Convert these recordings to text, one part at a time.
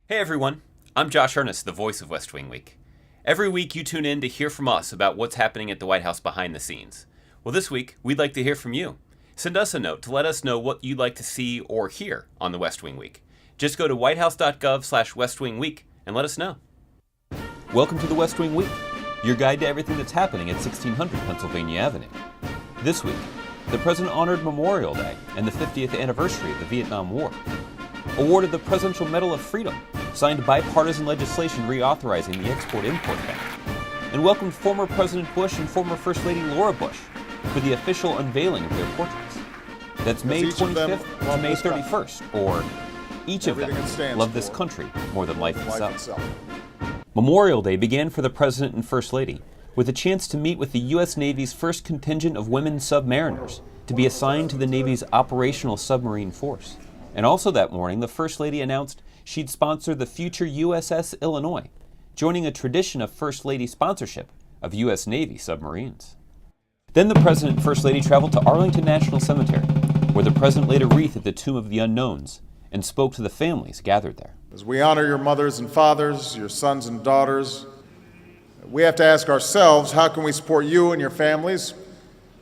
Hey everyone, I'm Josh Earnest, the voice of West Wing Week. Every week you tune in to hear from us about what's happening at the White House behind the scenes. Well, this week we'd like to hear from you. Send us a note to let us know what you'd like to see or hear on the West Wing Week. Just go to whitehouse.gov/westwingweek and let us know. Welcome to the West Wing Week, your guide to everything that's happening at 1600 Pennsylvania Avenue. This week, the President honored Memorial Day and the 50th anniversary of the Vietnam War. Awarded the Presidential Medal of Freedom, signed bipartisan legislation reauthorizing the Export-Import Bank, and welcomed former President Bush and former First Lady Laura Bush for the official unveiling of their portraits. That's May 25th to May 31st, or each of them love this country more than life itself. Memorial Day began for the President and First Lady with a chance to meet with the U.S. Navy's first contingent of women submariners to be assigned to the Navy's operational submarine force. And also that morning, the First Lady announced she'd sponsor the future USS Illinois, joining a tradition of First Lady sponsorship of U.S. Navy submarines. Then the President and First Lady traveled to Arlington National Cemetery, where the President laid a wreath at the Tomb of the Unknowns and spoke to the families gathered there. As we honor your mothers and fathers, your sons and daughters, we have to ask ourselves, how can we support you and your families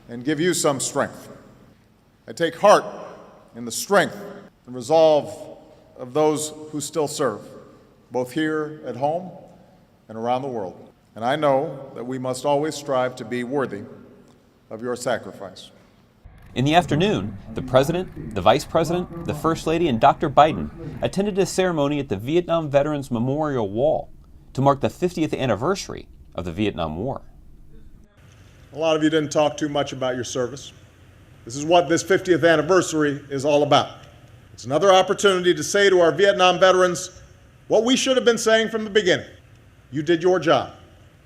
and give you some strength? I take heart in the strength and resolve of those who still serve, both here at home and around the world. And I know that we must always strive to be worthy of your sacrifice. In the afternoon, the President, the Vice President, the First Lady, and Dr. Biden attended a ceremony at the Vietnam Veterans Memorial Wall to mark the 50th anniversary of the Vietnam War. A lot of you didn't talk too much about your service. This is what this 50th anniversary is all about. It's another opportunity to say to our Vietnam veterans what we should have been saying from the beginning. You did your job.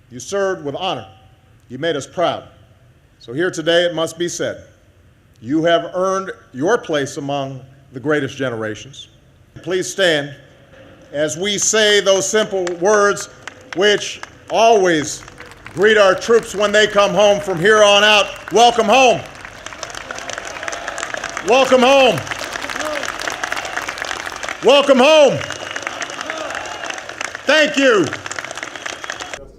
You served with honor. You made us proud. So here today it must be said, you have earned your place among the greatest generations. Please stand as we say those simple words which always greet our troops when they come home from here on out. Welcome home. Welcome home. Welcome home. Thank you.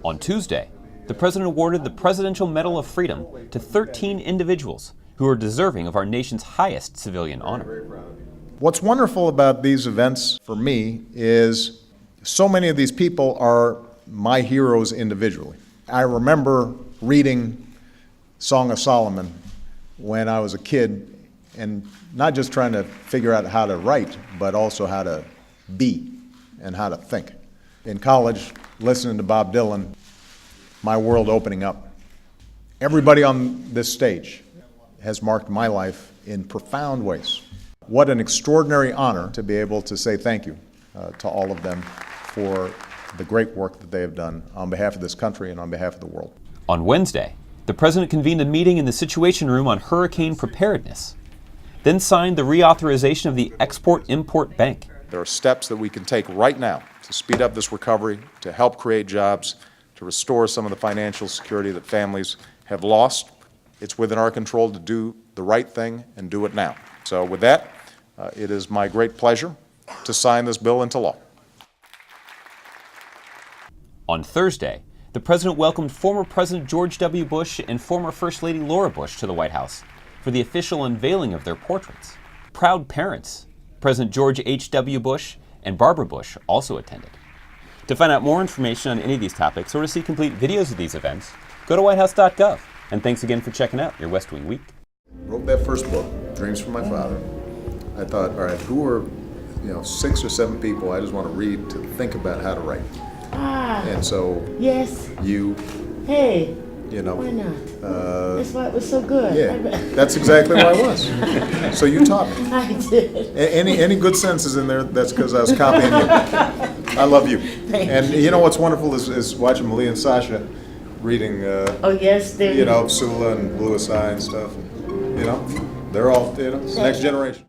On Tuesday, the President awarded the Presidential Medal of Freedom to 13 individuals who are deserving of our nation's highest civilian honor. What's wonderful about these events for me is so many of these people are my heroes individually. I remember reading Song of Solomon when I was a kid, and not just trying to figure out how to write, but also how to be and how to think. In college, listening to Bob Dylan, my world opening up. Everybody on this stage has marked my life in profound ways. What an extraordinary honor to be able to say thank you to all of them for the great work that they have done on behalf of this country and on behalf of the world. On Wednesday, the President convened a meeting in the Situation Room on hurricane preparedness, then signed the reauthorization of the Export-Import Bank. There are steps that we can take right now to speed up this recovery, to help create jobs, to restore some of the financial security that families have lost. It's within our control to do the right thing and do it now. So with that, it is my great pleasure to sign this bill into law. On Thursday, the President welcomed former President George W. Bush and former First Lady Laura Bush to the White House for the official unveiling of their portraits. Proud parents, President George H.W. Bush and Barbara Bush, also attended. To find out more information on any of these topics or to see complete videos of these events, go to whitehouse.gov. And thanks again for checking out your West Wing Week. Wrote that first book, Dreams from My Father. I thought, all right, who are 6 or 7 people I just want to read to think about how to write. And so Yes. you, Hey, you know. why not? That's why it was so good. Yeah, that's exactly what I was. So you taught me. I did. Any good senses in there, that's because I was copying you. I love you. Thank You know what's wonderful is watching Malia and Sasha reading, Oh, yes, there Sula and Blue Eye and stuff. They're all, next generation.